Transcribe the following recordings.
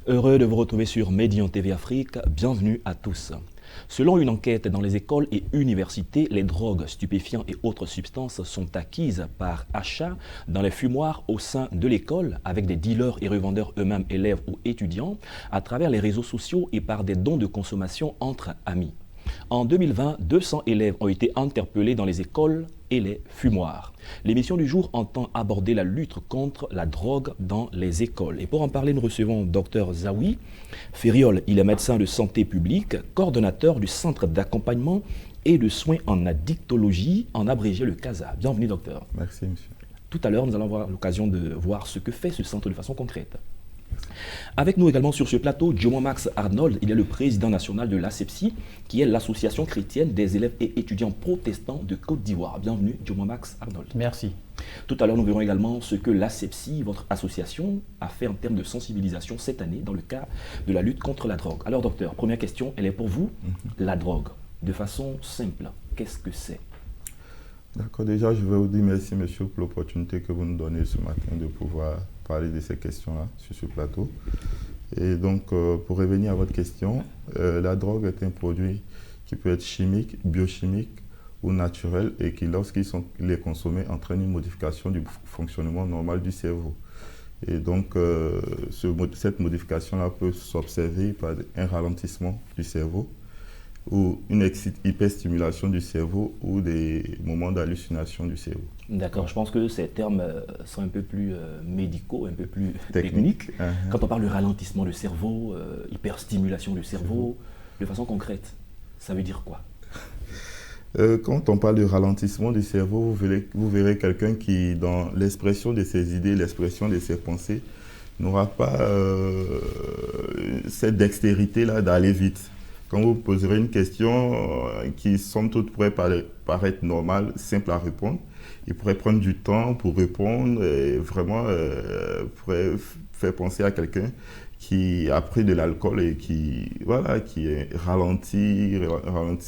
Heureux de vous retrouver sur Médian TV Afrique, bienvenue à tous. Selon une enquête dans les écoles et universités, les drogues, stupéfiants et autres substances sont acquises par achat dans les fumoirs au sein de l'école avec des dealers et revendeurs eux-mêmes élèves ou étudiants à travers les réseaux sociaux et par des dons de consommation entre amis. En 2020, 200 élèves ont été interpellés dans les écoles et les fumoirs. L'émission du jour entend aborder la lutte contre la drogue dans les écoles. Et pour en parler, nous recevons Dr Zawi Feriol. Il est médecin de santé publique, coordonnateur du Centre d'accompagnement et de soins en addictologie, en abrégé le CASA. Bienvenue, docteur. Merci, monsieur. Tout à l'heure, nous allons avoir l'occasion de voir ce que fait ce centre de façon concrète. Avec nous également sur ce plateau, Djomomax Arnold, il est le président national de l'ASEPSI, qui est l'association chrétienne des élèves et étudiants protestants de Côte d'Ivoire. Bienvenue, Djomomax Arnold. Merci. Tout à l'heure, nous verrons également ce que l'ASEPSI, votre association, a fait en termes de sensibilisation cette année dans le cadre de la lutte contre la drogue. Alors, docteur, première question, elle est pour vous. La drogue, de façon simple, qu'est-ce que c'est? D'accord, déjà, je vais vous dire merci, monsieur, pour l'opportunité que vous nous donnez ce matin de pouvoir parler de ces questions-là sur ce plateau. Et donc, pour revenir à votre question, la drogue est un produit qui peut être chimique, biochimique ou naturel et qui, lorsqu'il est consommé, entraîne une modification du fonctionnement normal du cerveau. Et donc, cette modification-là peut s'observer par un ralentissement du cerveau, ou une hyperstimulation du cerveau ou des moments d'hallucination du cerveau. D'accord, je pense que ces termes sont un peu plus médicaux, un peu plus techniques. Quand on parle de ralentissement du cerveau, hyperstimulation du cerveau, de façon concrète, ça veut dire quoi? Quand on parle de ralentissement du cerveau, vous verrez quelqu'un qui, dans l'expression de ses idées, l'expression de ses pensées, n'aura pas cette dextérité-là d'aller vite. Quand vous poserez une question qui, somme toute, pourrait paraître normale, simple à répondre, il pourrait prendre du temps pour répondre et vraiment pourrait faire penser à quelqu'un qui a pris de l'alcool et qui est ralenti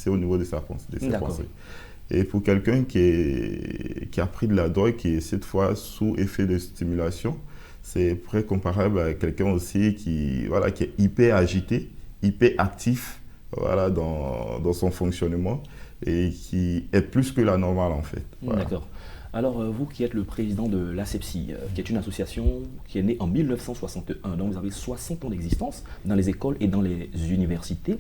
au niveau de ses pensées. Et pour quelqu'un qui a pris de la drogue, qui est cette fois sous effet de stimulation, c'est très comparable à quelqu'un aussi qui est hyper agité, hyper actif, dans son fonctionnement et qui est plus que la normale en fait. Voilà. D'accord. Alors vous qui êtes le président de l'ASEPSI, qui est une association qui est née en 1961, donc vous avez 60 ans d'existence dans les écoles et dans les universités.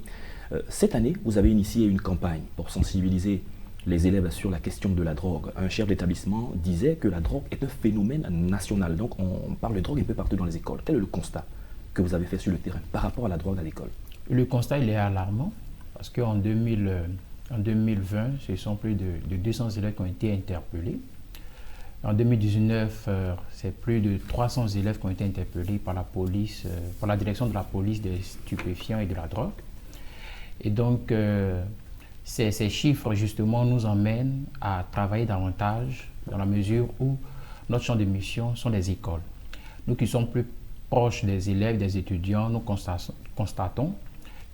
Cette année, vous avez initié une campagne pour sensibiliser les élèves sur la question de la drogue. Un chef d'établissement disait que la drogue est un phénomène national, donc on parle de drogue un peu partout dans les écoles. Quel est le constat que vous avez fait sur le terrain par rapport à la drogue à l'école? Le constat, il est alarmant parce qu'en 2020, ce sont plus de 200 élèves qui ont été interpellés. En 2019, c'est plus de 300 élèves qui ont été interpellés par la police, par la direction de la police des stupéfiants et de la drogue. Et donc, ces chiffres, justement, nous emmènent à travailler davantage dans la mesure où notre champ de mission sont les écoles. Nous qui sommes plus proches des élèves, des étudiants, nous constatons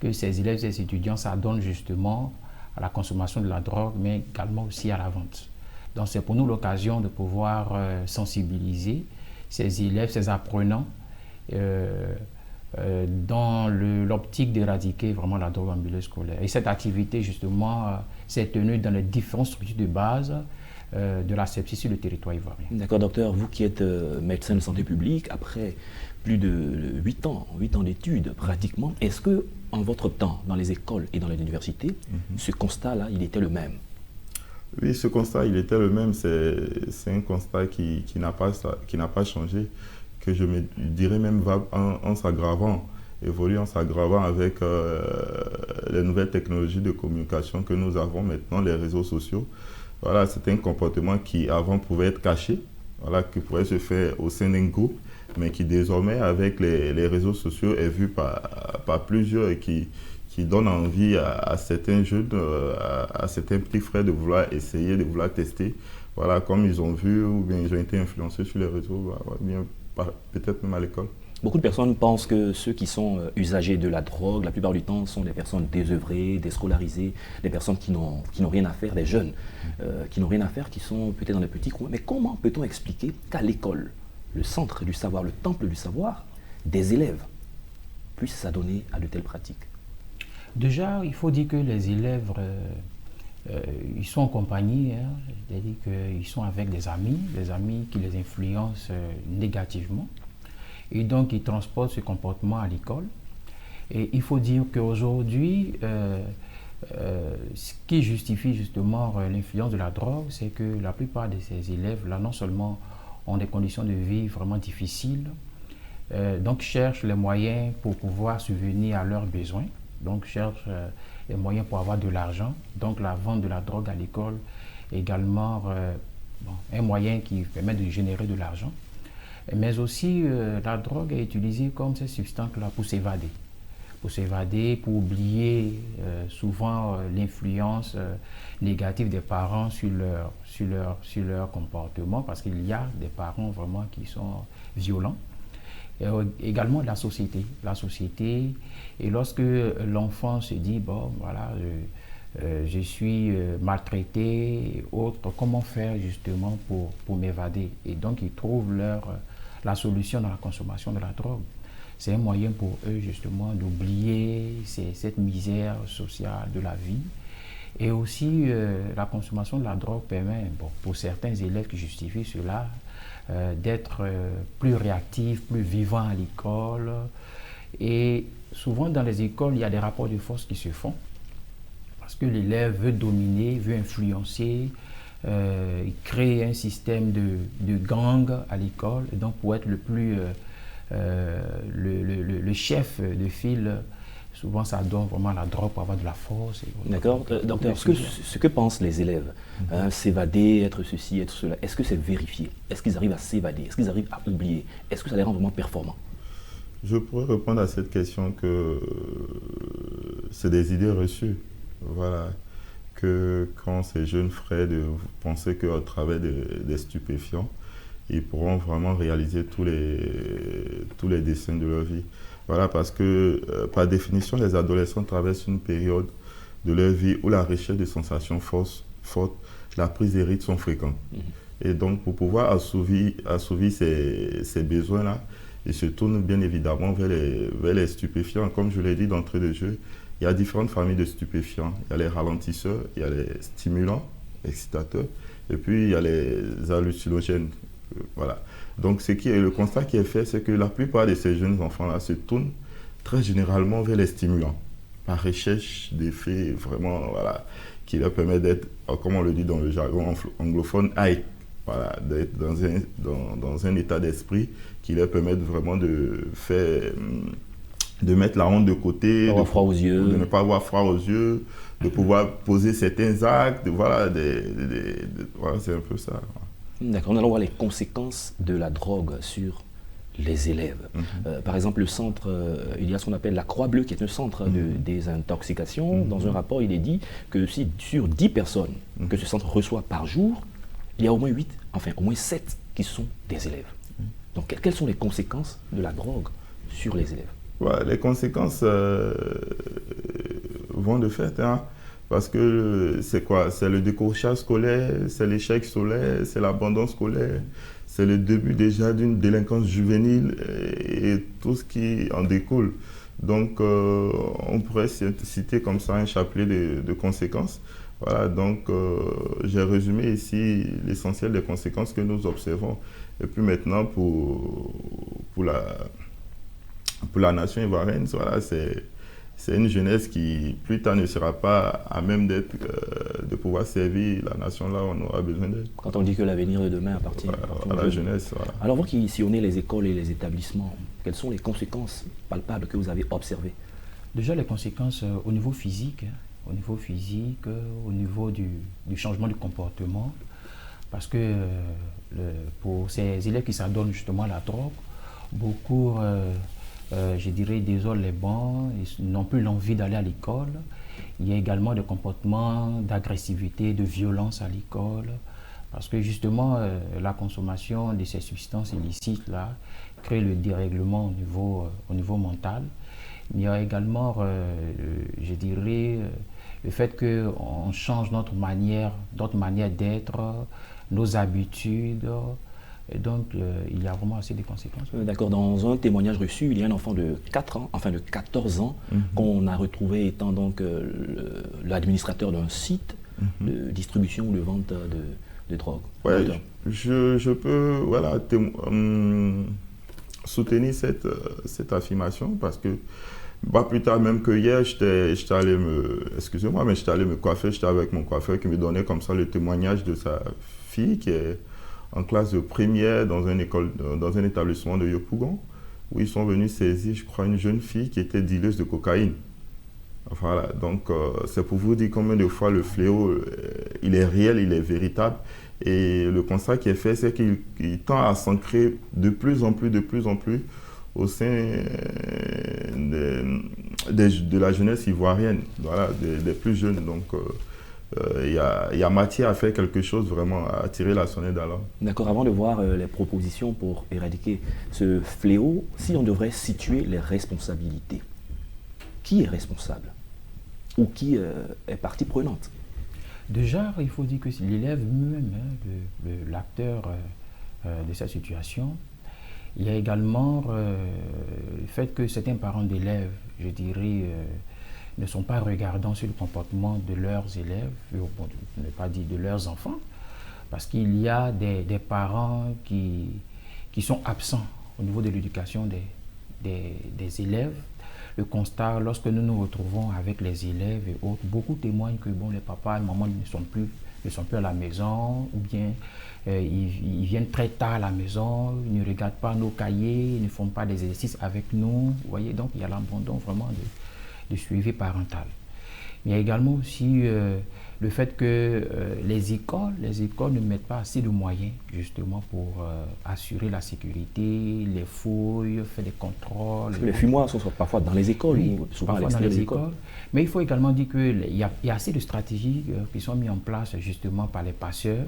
que ces élèves et ces étudiants s'adonnent justement à la consommation de la drogue, mais également aussi à la vente. Donc c'est pour nous l'occasion de pouvoir sensibiliser ces élèves, ces apprenants, dans l'optique d'éradiquer vraiment la drogue en milieu scolaire. Et cette activité justement s'est tenue dans les différentes structures de base de la sepsie sur le territoire ivoirien. D'accord, docteur, vous qui êtes médecin de santé publique, après plus de 8 ans d'études pratiquement, est-ce que en votre temps, dans les écoles et dans les universités, ce constat-là, il était le même? Oui, ce constat, il était le même. C'est un constat qui n'a pas changé, que je me dirais même va en s'aggravant, évolue en s'aggravant avec les nouvelles technologies de communication que nous avons maintenant, les réseaux sociaux. Voilà, c'est un comportement qui avant pouvait être caché, qui pouvait se faire au sein d'un groupe, mais qui désormais, avec les réseaux sociaux, est vu par plusieurs et qui donne envie à certains jeunes, à certains petits frères de vouloir essayer, de vouloir tester. Voilà, comme ils ont vu ou bien ils ont été influencés sur les réseaux, bien peut-être même à l'école. Beaucoup de personnes pensent que ceux qui sont usagers de la drogue, la plupart du temps, sont des personnes désœuvrées, déscolarisées, des personnes qui n'ont rien à faire, des jeunes qui n'ont rien à faire, qui sont peut-être dans les petits coins. Mais comment peut-on expliquer qu'à l'école, le centre du savoir, le temple du savoir, des élèves puissent s'adonner à de telles pratiques? Déjà, il faut dire que les élèves, ils sont en compagnie, hein, c'est-à-dire qu'ils sont avec des amis qui les influencent négativement. Et donc, ils transportent ce comportement à l'école. Et il faut dire qu'aujourd'hui, ce qui justifie justement l'influence de la drogue, c'est que la plupart de ces élèves-là, non seulement ont des conditions de vie vraiment difficiles, donc cherchent les moyens pour pouvoir subvenir à leurs besoins, donc cherchent les moyens pour avoir de l'argent. Donc la vente de la drogue à l'école est également un moyen qui permet de générer de l'argent. Mais aussi, la drogue est utilisée comme ces substances-là pour s'évader, pour oublier souvent l'influence négative des parents sur leur comportement, parce qu'il y a des parents vraiment qui sont violents. Et également la société. Et lorsque l'enfant se dit, bon, voilà, je suis maltraité, et autres, comment faire justement pour m'évader? Et donc, ils trouvent la solution dans la consommation de la drogue. C'est un moyen pour eux justement d'oublier cette misère sociale de la vie. Et aussi, la consommation de la drogue permet, pour certains élèves qui justifient cela, d'être plus réactifs, plus vivants à l'école. Et souvent dans les écoles, il y a des rapports de force qui se font parce que l'élève veut dominer, veut influencer, il crée un système de gang à l'école. Et donc pour être le chef de file, souvent ça donne vraiment la drogue pour avoir de la force. D'accord. Docteur, ce que pensent les élèves, s'évader, être ceci, être cela, est-ce que c'est vérifié? Est-ce qu'ils arrivent à s'évader? Est-ce qu'ils arrivent à oublier? Est-ce que ça les rend vraiment performants? Je pourrais répondre à cette question que c'est des idées reçues. Voilà. Que quand ces jeunes frères pensaient qu'à travers des stupéfiants, ils pourront vraiment réaliser tous les desseins de leur vie. Voilà, parce que par définition, les adolescents traversent une période de leur vie où la recherche de sensations fortes, la prise des rythmes sont fréquentes. Et donc, pour pouvoir assouvir ces besoins-là, ils se tournent bien évidemment vers les stupéfiants. Comme je l'ai dit d'entrée de jeu, il y a différentes familles de stupéfiants. Il y a les ralentisseurs, il y a les stimulants, excitateurs, et puis il y a les hallucinogènes. Voilà. Donc le constat qui est fait, c'est que la plupart de ces jeunes enfants-là se tournent très généralement vers les stimulants, par recherche d'effets vraiment, voilà, qui leur permettent d'être, comme on le dit dans le jargon anglophone, high, voilà, d'être dans un état d'esprit qui leur permet vraiment de mettre la honte de côté, de ne pas avoir froid aux yeux, de pouvoir poser certains actes, voilà, voilà, c'est un peu ça. D'accord, nous allons voir les conséquences de la drogue sur les élèves. Par exemple, le centre, il y a ce qu'on appelle la Croix-Bleue, qui est un centre de désintoxication. Dans un rapport, il est dit que si sur 10 personnes que ce centre reçoit par jour, il y a au moins 7 qui sont des élèves. Donc, quelles sont les conséquences de la drogue sur les élèves? Ouais, les conséquences vont de fait, hein, parce que c'est quoi? C'est le décrochage scolaire, c'est l'échec scolaire, c'est l'abandon scolaire, c'est le début déjà d'une délinquance juvénile et tout ce qui en découle. Donc, on pourrait citer comme ça un chapelet de conséquences. Voilà, donc j'ai résumé ici l'essentiel des conséquences que nous observons. Et puis maintenant, pour la nation ivoirienne, voilà, c'est une jeunesse qui, plus tard, ne sera pas à même de pouvoir servir la nation là où on aura besoin d'elle. Quand on dit que l'avenir de demain appartient à la jeunesse. Voilà. Alors, vous qui sillonnez les écoles et les établissements, quelles sont les conséquences palpables que vous avez observées? Déjà, les conséquences au niveau physique, au niveau du changement du comportement, parce que pour ces élèves qui s'adonnent justement à la drogue, beaucoup, je dirais, désolent les bancs, ils n'ont plus l'envie d'aller à l'école. Il y a également des comportements d'agressivité, de violence à l'école, parce que justement, la consommation de ces substances illicites-là crée le dérèglement au niveau mental. Il y a également, je dirais, le fait qu'on change notre manière d'être, nos habitudes, Et donc, il y a vraiment assez de conséquences. D'accord. Dans un témoignage reçu, il y a un enfant de 4 ans, enfin de 14 ans, qu'on a retrouvé étant donc l'administrateur d'un site de distribution ou de vente de drogue. Ouais, je peux soutenir cette affirmation parce que plus tard même que hier, j'étais allé me coiffer, j'étais avec mon coiffeur qui me donnait comme ça le témoignage de sa fille qui est en classe de première dans une école, dans un établissement de Yopougon, où ils sont venus saisir, je crois, une jeune fille qui était dealeuse de cocaïne. Voilà, donc c'est pour vous dire combien de fois le fléau, il est réel, il est véritable. Et le constat qui est fait, c'est qu'il tend à s'ancrer de plus en plus au sein de la jeunesse ivoirienne, voilà, des plus jeunes. Donc, il y a matière à faire quelque chose vraiment, à tirer la sonnette d'alarme. D'accord, avant de voir les propositions pour éradiquer ce fléau, si on devrait situer les responsabilités, qui est responsable ou qui est partie prenante? Déjà, il faut dire que c'est l'élève lui-même, l'acteur de cette situation. Il y a également le fait que certains parents d'élèves, je dirais, ne sont pas regardants sur le comportement de leurs élèves, pour ne pas dire de leurs enfants, parce qu'il y a des parents qui sont absents au niveau de l'éducation des élèves. Le constat, lorsque nous nous retrouvons avec les élèves et autres, beaucoup témoignent que les papas et mamans ne sont plus à la maison, ou bien ils viennent très tard à la maison, ils ne regardent pas nos cahiers, ils ne font pas des exercices avec nous. Vous voyez, donc il y a l'abandon vraiment de suivi parental. Il y a également aussi le fait que les écoles ne mettent pas assez de moyens justement pour assurer la sécurité, les fouilles, faire des contrôles. Parce que les fumoirs sont parfois dans les écoles, oui, ou souvent parfois à l'extérieur des écoles. Mais il faut également dire qu'il y a assez de stratégies qui sont mises en place justement par les passeurs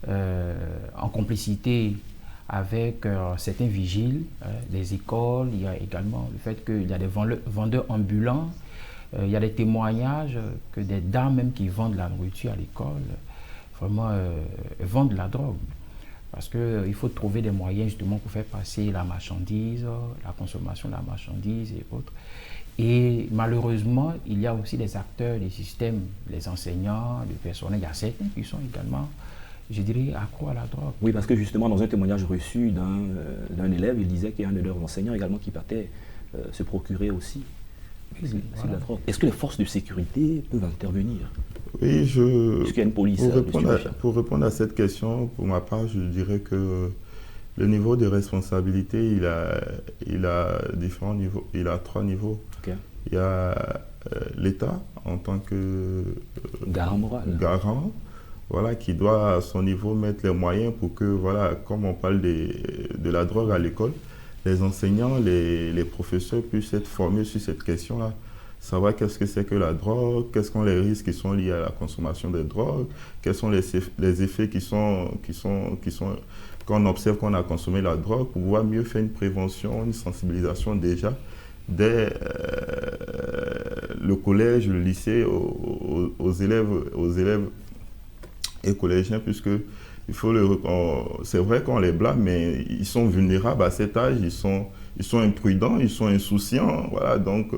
en complicité avec certains vigiles des écoles. Il y a également le fait qu'il y a des vendeurs ambulants. Il y a des témoignages que des dames même qui vendent la nourriture à l'école, vraiment vendent de la drogue. Parce qu'il faut trouver des moyens justement pour faire passer la marchandise, la consommation de la marchandise et autres. Et malheureusement, il y a aussi des acteurs du système, les enseignants, le personnel, il y a certains qui sont également, je dirais, accros à la drogue. Oui, parce que justement, dans un témoignage reçu d'un élève, il disait qu'il y a un de leurs enseignants également qui partait se procurer aussi. Voilà. La drogue. Est-ce que les forces de sécurité peuvent intervenir? Oui, est-ce qu'il y a une police pour répondre à cette question, pour ma part, je dirais que le niveau de responsabilité, il a différents niveaux. Il a 3 niveaux. Okay. Il y a l'État en tant que garant moral. Garant, voilà, qui doit à son niveau mettre les moyens pour que, voilà, comme on parle de la drogue à l'école, les enseignants, les professeurs puissent être formés sur cette question-là. Savoir qu'est-ce que c'est que la drogue, quels sont les risques qui sont liés à la consommation de drogue, quels sont les effets qu'on observe qu'on a consommé la drogue, pour pouvoir mieux faire une prévention, une sensibilisation déjà dès le collège, le lycée, aux élèves et collégiens, puisque c'est vrai qu'on les blâme, mais ils sont vulnérables à cet âge, ils sont imprudents, ils sont insouciants, voilà, donc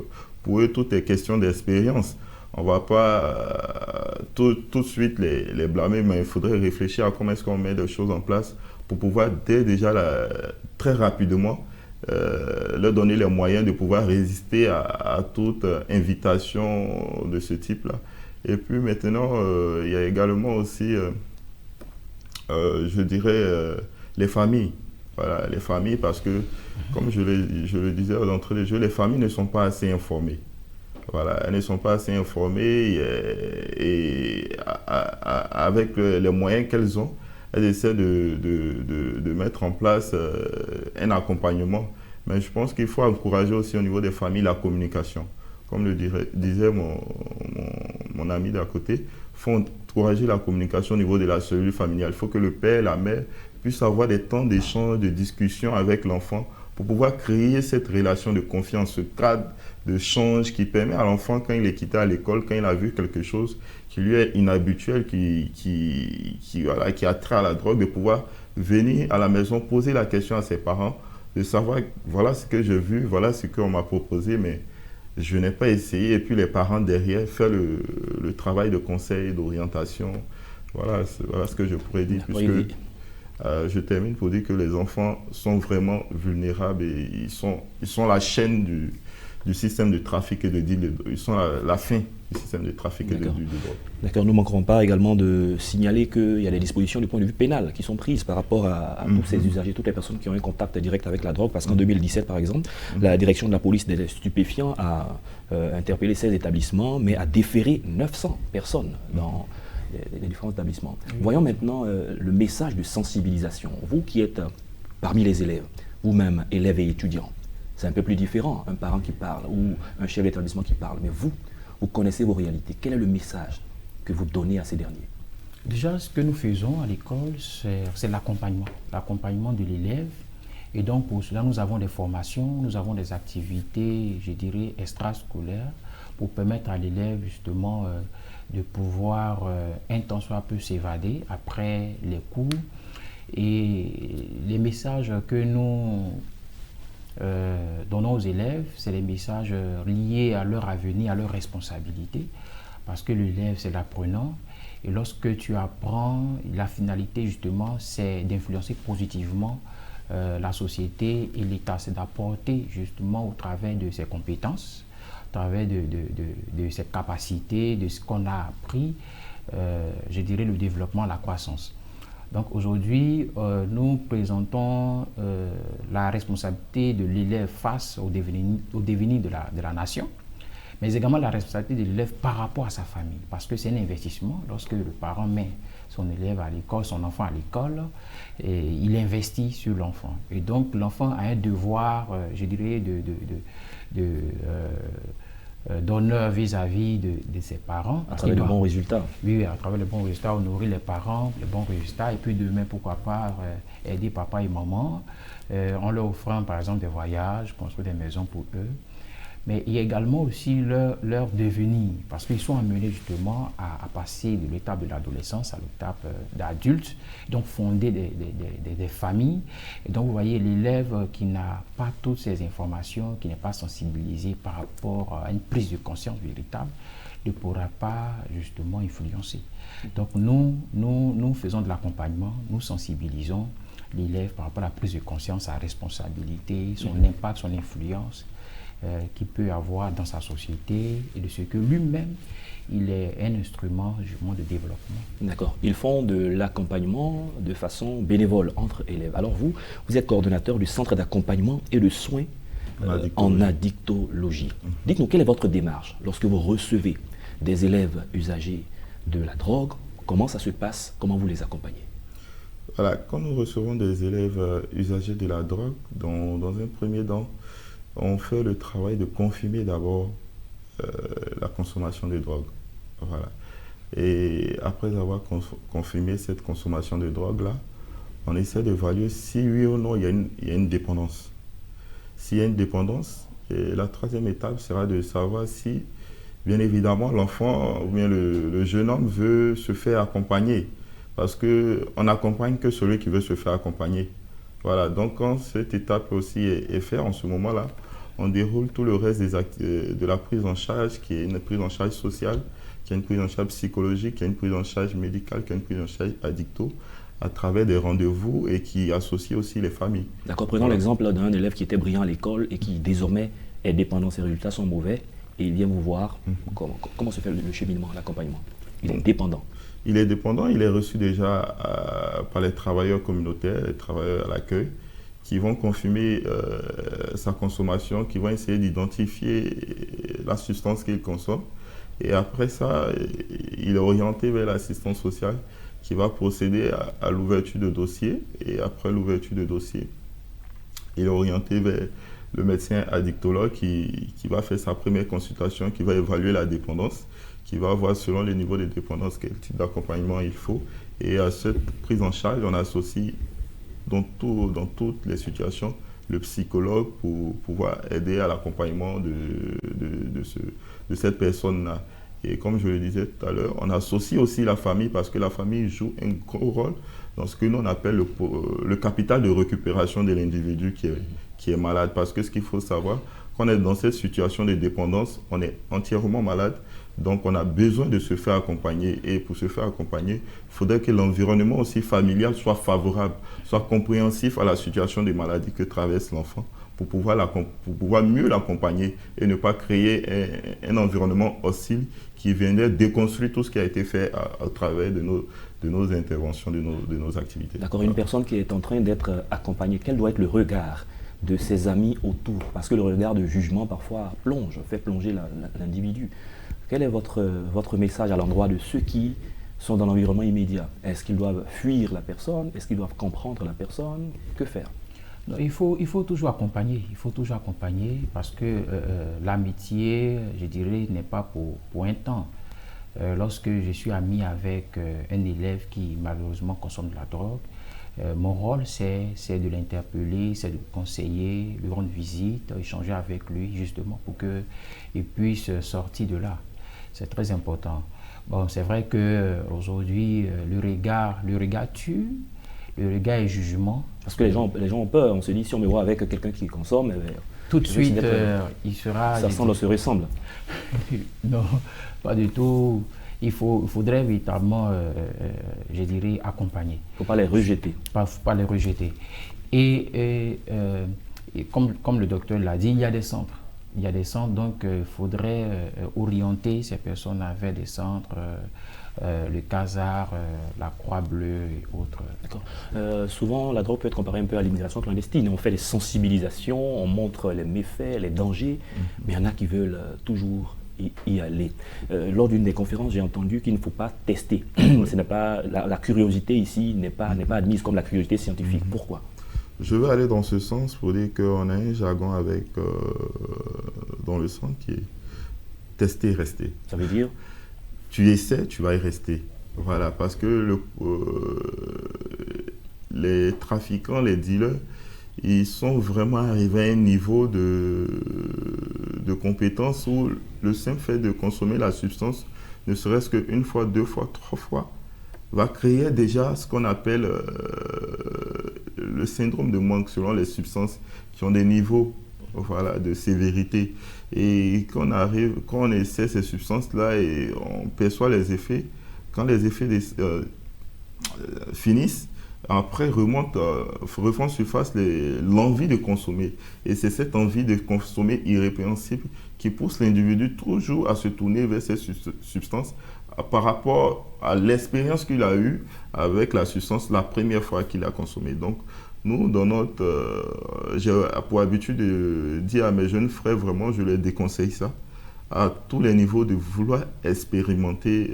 pour eux, tout est question d'expérience. On ne va pas tout de suite les blâmer, mais il faudrait réfléchir à comment est-ce qu'on met des choses en place pour pouvoir déjà très rapidement leur donner les moyens de pouvoir résister à toute invitation de ce type-là. Et puis maintenant, il y a également aussi, je dirais, les familles. Voilà, les familles, parce que, comme je le disais d'entrée de jeu, les familles ne sont pas assez informées. Voilà, elles ne sont pas assez informées et avec les moyens qu'elles ont, elles essaient de mettre en place un accompagnement. Mais je pense qu'il faut encourager aussi au niveau des familles la communication. Comme le disait mon ami d'à côté, il faut encourager la communication au niveau de la cellule familiale. Il faut que le père et la mère puissent avoir des temps d'échange, de discussion avec l'enfant pour pouvoir créer cette relation de confiance, ce cadre de change qui permet à l'enfant, quand il est quitté à l'école, quand il a vu quelque chose qui lui est inhabituel, voilà, qui a trait à la drogue, de pouvoir venir à la maison, poser la question à ses parents, de savoir, voilà ce que j'ai vu, voilà ce qu'on m'a proposé, mais je n'ai pas essayé. Et puis les parents derrière faire le travail de conseil, d'orientation. Voilà ce que je pourrais dire. Puisque, je termine pour dire que les enfants sont vraiment vulnérables et ils sont la chaîne du système de trafic et de deal. Ils sont la fin du système de trafic et de deal de drogue. D'accord, nous ne manquerons pas également de signaler qu'il y a des dispositions du point de vue pénal qui sont prises par rapport à tous ces usagers, toutes les personnes qui ont un contact direct avec la drogue, parce qu'en 2017, par exemple, la direction de la police des stupéfiants a interpellé 16 établissements, mais a déféré 900 personnes dans les différents établissements. Voyons maintenant le message de sensibilisation. Vous qui êtes parmi les élèves, vous-même, élèves et étudiants, c'est un peu plus différent, un parent qui parle ou un chef d'établissement qui parle, mais vous connaissez vos réalités. Quel est le message que vous donnez à ces derniers? Déjà, ce que nous faisons à l'école, c'est l'accompagnement de l'élève. Et donc, pour cela, nous avons des formations, nous avons des activités, je dirais, extrascolaires, pour permettre à l'élève, justement, de pouvoir un temps soit peu s'évader après les cours. Et les messages que nous donnons aux élèves, c'est les messages liés à leur avenir, à leur responsabilité, parce que l'élève, c'est l'apprenant. Et lorsque tu apprends, la finalité, justement, c'est d'influencer positivement la société et l'État. C'est d'apporter, justement, au travers de ses compétences, au travers de ses capacités, de ce qu'on a appris, je dirais, le développement, la croissance. Donc aujourd'hui, nous présentons la responsabilité de l'élève face au devenir de la nation, mais également la responsabilité de l'élève par rapport à sa famille, parce que c'est un investissement. Lorsque le parent met son élève à l'école, son enfant à l'école, il investit sur l'enfant. Et donc l'enfant a un devoir, je dirais, d'honneur vis-à-vis de ses parents. À travers de bons résultats. Oui, à travers les bons résultats, on nourrit les parents, les bons résultats, et puis demain, pourquoi pas, aider papa et maman, en leur offrant par exemple des voyages, construire des maisons pour eux. Mais il y a également aussi leur devenir, parce qu'ils sont amenés justement à passer de l'étape de l'adolescence à l'étape d'adulte, donc fonder des familles. Et donc vous voyez, l'élève qui n'a pas toutes ces informations, qui n'est pas sensibilisé par rapport à une prise de conscience véritable, ne pourra pas justement influencer. Donc nous faisons de l'accompagnement, nous sensibilisons l'élève par rapport à la prise de conscience, sa responsabilité, son impact, son influence, qu'il peut avoir dans sa société et de ce que lui-même, il est un instrument justement de développement. D'accord. Ils font de l'accompagnement de façon bénévole entre élèves. Alors vous êtes coordonnateur du centre d'accompagnement et de soins en addictologie. Dites-nous, quelle est votre démarche lorsque vous recevez des élèves usagers de la drogue? Comment ça se passe? Comment vous les accompagnez? Voilà, quand nous recevons des élèves usagers de la drogue, dans un premier temps, on fait le travail de confirmer d'abord la consommation de drogue. Voilà. Et après avoir confirmé cette consommation de drogue-là, on essaie d'évaluer si oui ou non il y a une dépendance. S'il y a une dépendance, et la troisième étape sera de savoir si, bien évidemment, l'enfant ou bien le jeune homme veut se faire accompagner. Parce qu'on n'accompagne que celui qui veut se faire accompagner. Voilà. Donc quand cette étape aussi est faite, en ce moment-là, on déroule tout le reste de la prise en charge, qui est une prise en charge sociale, qui est une prise en charge psychologique, qui est une prise en charge médicale, qui est une prise en charge addicto, à travers des rendez-vous et qui associe aussi les familles. D'accord, prenons l'exemple d'un élève qui était brillant à l'école et qui désormais est dépendant, ses résultats sont mauvais et il vient vous voir. Comment se fait le cheminement, l'accompagnement? Il est dépendant. Il est dépendant, il est reçu déjà par les travailleurs communautaires, les travailleurs à l'accueil, qui vont confirmer sa consommation, qui vont essayer d'identifier la substance qu'il consomme. Et après ça, il est orienté vers l'assistance sociale qui va procéder à l'ouverture de dossier. Et après l'ouverture de dossier, il est orienté vers le médecin addictologue qui va faire sa première consultation, qui va évaluer la dépendance, qui va voir selon les niveaux de dépendance quel type d'accompagnement il faut. Et à cette prise en charge, on associe dans toutes les situations le psychologue pour pouvoir aider à l'accompagnement de cette personne-là. Et comme je le disais tout à l'heure, on associe aussi la famille parce que la famille joue un gros rôle dans ce que l'on appelle le capital de récupération de l'individu qui est malade. Parce que ce qu'il faut savoir, quand on est dans cette situation de dépendance, on est entièrement malade. Donc, on a besoin de se faire accompagner. Et pour se faire accompagner, il faudrait que l'environnement aussi familial soit favorable, soit compréhensif à la situation de maladie que traverse l'enfant pour pouvoir mieux l'accompagner et ne pas créer un environnement hostile qui viendrait déconstruire tout ce qui a été fait à travers de nos interventions, de nos activités. D'accord, une personne qui est en train d'être accompagnée, quel doit être le regard de ses amis autour? Parce que le regard de jugement parfois fait plonger l'individu. Quel est votre message à l'endroit de ceux qui sont dans l'environnement immédiat? Est-ce qu'ils doivent fuir la personne? Est-ce qu'ils doivent comprendre la personne? Que faire? Non, il faut toujours accompagner. Il faut toujours accompagner parce que l'amitié, je dirais, n'est pas pour un temps. Lorsque je suis ami avec un élève qui malheureusement consomme de la drogue, mon rôle, c'est de l'interpeller, c'est de le conseiller, lui rendre visite, échanger avec lui justement pour qu'il puisse sortir de là. C'est très important. Bon, c'est vrai qu'aujourd'hui, le regard tue, le regard est jugement. Parce que les gens ont peur, on se dit si on me voit avec quelqu'un qui consomme, tout de suite, il sera... Ça se ressemble. Non, pas du tout. Il faudrait véritablement, je dirais, accompagner. Il ne faut pas les rejeter. Faut pas les rejeter. Et comme le docteur l'a dit, il y a des centres. Il y a des centres, donc il faudrait orienter ces personnes vers des centres, le Casar, la Croix-Bleue et autres. D'accord. Souvent, la drogue peut être comparée un peu à l'immigration clandestine. On fait des sensibilisations, on montre les méfaits, les dangers, mais il y en a qui veulent toujours y aller. Lors d'une des conférences, j'ai entendu qu'il ne faut pas tester. Ce n'est pas, la curiosité ici n'est pas admise comme la curiosité scientifique. Pourquoi? Je veux aller dans ce sens pour dire qu'on a un jargon dans le centre qui est tester, rester. Ça veut dire? Tu essaies, tu vas y rester. Voilà, parce que les trafiquants, les dealers, ils sont vraiment arrivés à un niveau de compétence où le simple fait de consommer la substance, ne serait-ce qu'une fois, deux fois, trois fois, va créer déjà ce qu'on appelle le syndrome de manque selon les substances qui ont des niveaux, voilà, de sévérité. Et quand on essaie ces substances-là et on perçoit les effets, quand les effets finissent, après refont surface l'envie de consommer. Et c'est cette envie de consommer irrépréhensible qui pousse l'individu toujours à se tourner vers ces substances par rapport à l'expérience qu'il a eue avec la substance la première fois qu'il a consommé. Donc, nous, j'ai pour habitude de dire à mes jeunes frères, vraiment, je les déconseille ça, à tous les niveaux, de vouloir expérimenter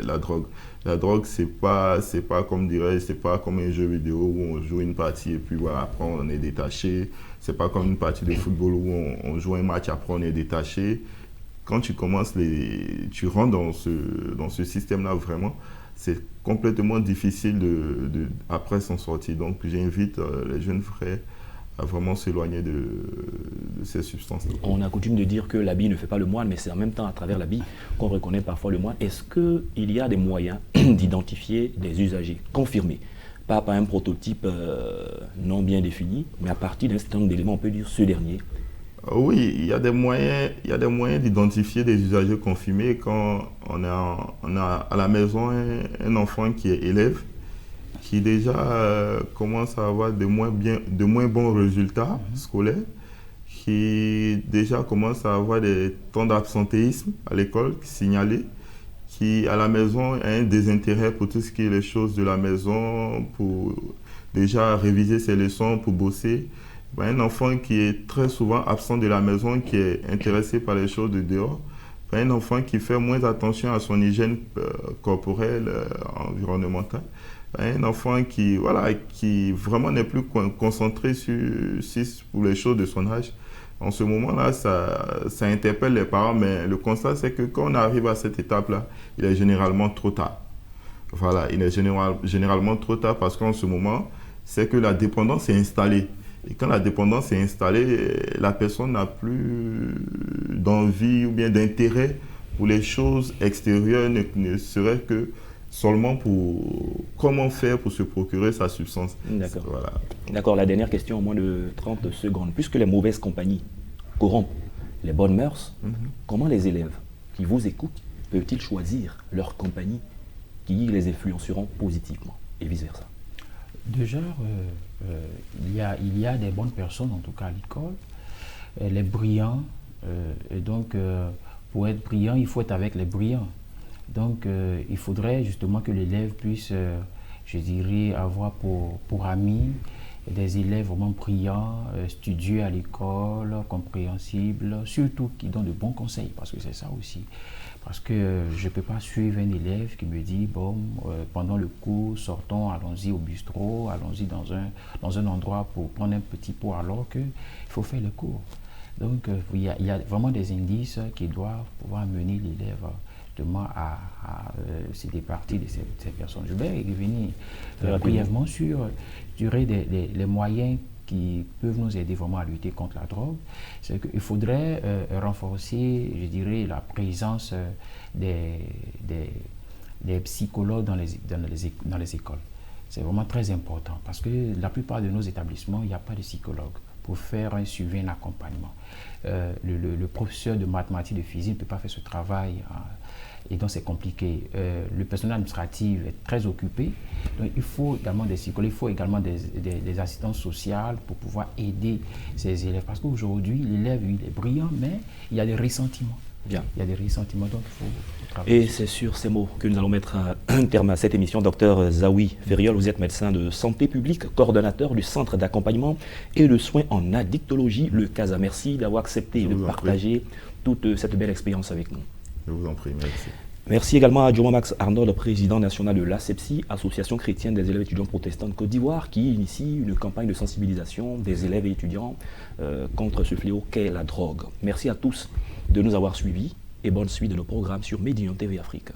la drogue. La drogue, c'est pas comme c'est pas comme un jeu vidéo où on joue une partie et puis voilà, après on est détaché. C'est pas comme une partie de football où on joue un match, après on est détaché. Quand tu commences, tu rentres dans ce système-là vraiment, c'est complètement difficile après s'en sortir. Donc j'invite les jeunes frères à vraiment s'éloigner de ces substances. On a coutume de dire que l'habit ne fait pas le moine, mais c'est en même temps à travers l'habit qu'on reconnaît parfois le moine. Est-ce qu'il y a des moyens d'identifier des usagers confirmés, pas par un prototype non bien défini, mais à partir d'un certain nombre d'éléments, on peut dire ce dernier? Oui, il y a des moyens d'identifier des usagers confirmés quand on a à la maison un enfant qui est élève, qui déjà commence à avoir de moins bons résultats scolaires, qui déjà commence à avoir des temps d'absentéisme à l'école signalés, qui à la maison a un désintérêt pour tout ce qui est les choses de la maison, pour déjà réviser ses leçons, pour bosser. Un enfant qui est très souvent absent de la maison, qui est intéressé par les choses de dehors, un enfant qui fait moins attention à son hygiène corporelle, environnementale, un enfant qui vraiment n'est plus concentré pour les choses de son âge. En ce moment-là, ça interpelle les parents, mais le constat, c'est que quand on arrive à cette étape-là, il est généralement trop tard. Voilà, il est généralement trop tard parce qu'en ce moment, c'est que la dépendance est installée. Et quand la dépendance est installée, la personne n'a plus d'envie ou bien d'intérêt pour les choses extérieures, ne serait que seulement pour comment faire pour se procurer sa substance. D'accord. Voilà. D'accord, la dernière question en moins de 30 secondes. Puisque les mauvaises compagnies corrompent les bonnes mœurs, comment les élèves qui vous écoutent peuvent-ils choisir leur compagnie qui les influenceront positivement et vice-versa? Déjà, il y a des bonnes personnes, en tout cas à l'école, les brillants, et donc pour être brillant, il faut être avec les brillants. Donc il faudrait justement que l'élève puisse, je dirais, avoir pour amis des élèves vraiment brillants, studieux à l'école, compréhensibles, surtout qui donnent de bons conseils, parce que c'est ça aussi. Parce que je ne peux pas suivre un élève qui me dit, bon, pendant le cours, sortons, allons-y au bistrot, allons-y dans un endroit pour prendre un petit pot, alors qu'il faut faire le cours. Donc, il y a vraiment des indices qui doivent pouvoir mener l'élève justement à se départir de ces personnes. Je vais revenir brièvement sur les moyens qui peuvent nous aider vraiment à lutter contre la drogue. C'est qu'il faudrait renforcer, je dirais, la présence des psychologues dans les écoles. C'est vraiment très important parce que la plupart de nos établissements, il n'y a pas de psychologue pour faire un suivi, un accompagnement. Le professeur de mathématiques, de physique ne peut pas faire ce travail. Et donc c'est compliqué. Le personnel administratif est très occupé. Donc il faut également des psychologues, il faut également des assistantes sociales pour pouvoir aider ces élèves. Parce qu'aujourd'hui, l'élève, il est brillant, mais il y a des ressentiments. Bien. Il y a des ressentiments, donc il faut travailler. Et c'est sur ces mots que nous allons mettre un terme à cette émission. Docteur Zawi Ferriol, vous êtes médecin de santé publique, coordonnateur du Centre d'accompagnement et de soins en addictologie, le CASA. Merci d'avoir accepté de partager toute cette belle expérience avec nous. Je vous en prie, merci. Merci également à Joma Max Arnold, président national de l'ASEPSI, Association chrétienne des élèves étudiants protestants de Côte d'Ivoire, qui initie une campagne de sensibilisation des élèves et étudiants contre ce fléau qu'est la drogue. Merci à tous de nous avoir suivis et bonne suite de nos programmes sur Médillon TV Afrique.